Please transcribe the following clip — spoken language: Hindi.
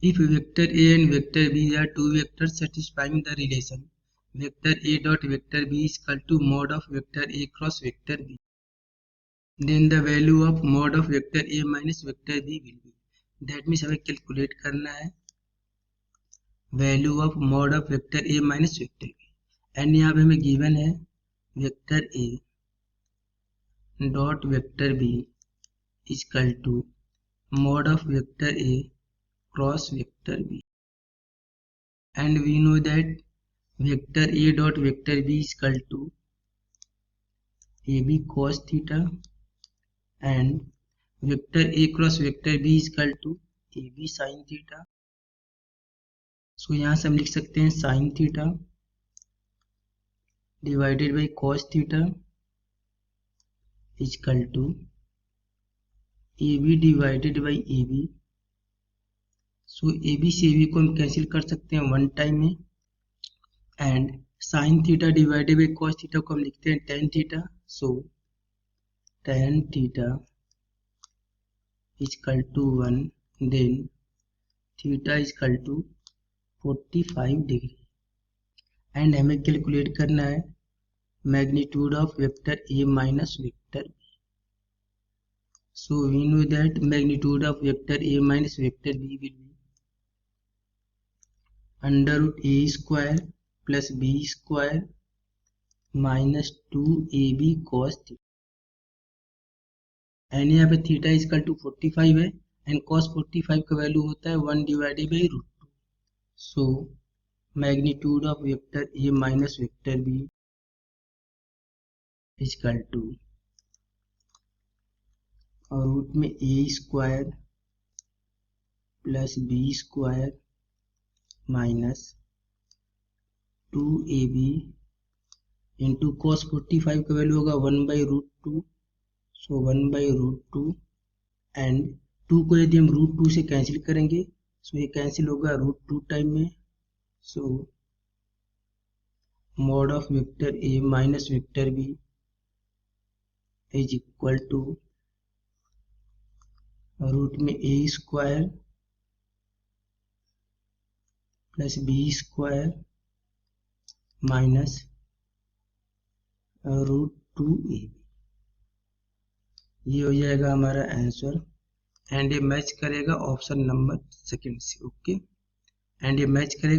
If vector A and vector B are two vectors satisfying the relation vector A dot vector B is equal to mod of vector A cross vector B, then the value of mod of vector A minus vector B will be. That means हमें कैलकुलेट करना है value of mod of vector A minus vector B, and यहाँ पे हमें गिवन है vector A dot vector B equal to mod of vector A cross vector B, and we know that vector A dot vector B equal to A B cos theta and vector A cross vector B equal to A B sine theta. So यहाँ से हम लिख सकते हैं sign theta divided by cos theta equal to A B divided by A B. So A B से ए बी को हम कैंसिल कर सकते हैं वन टाइम में, and sine theta divided by cos theta को हम लिखते हैं tan theta. So tan theta equal to 1, then theta equal to 45 degree, and हमें कैलकुलेट करना है magnitude of vector A minus vector B. So we know that magnitude of vector A minus vector B will be under root A square plus B square minus 2ab cos theta, and यहाँ पे थीटा इक्वल टू 45 है एंड cos 45 का वैल्यू होता है 1 divided by root 2. So magnitude of vector A minus vector B equal to root में A square plus B square minus 2ab into cos 45 का वैल्यू होगा 1 by root 2. So 1 by root 2, and 2 को यदि हम रूट 2 से कैंसिल करेंगे सो ये कैंसिल होगा रूट 2 टाइम में. So mod of vector A minus vector B is equal to root में A square plus B square minus root 2ab. ये हो जाएगा हमारा आंसर, एंड ये मैच करेगा ऑप्शन नंबर सेकंड से. ओके, एंड ये मैच करेगा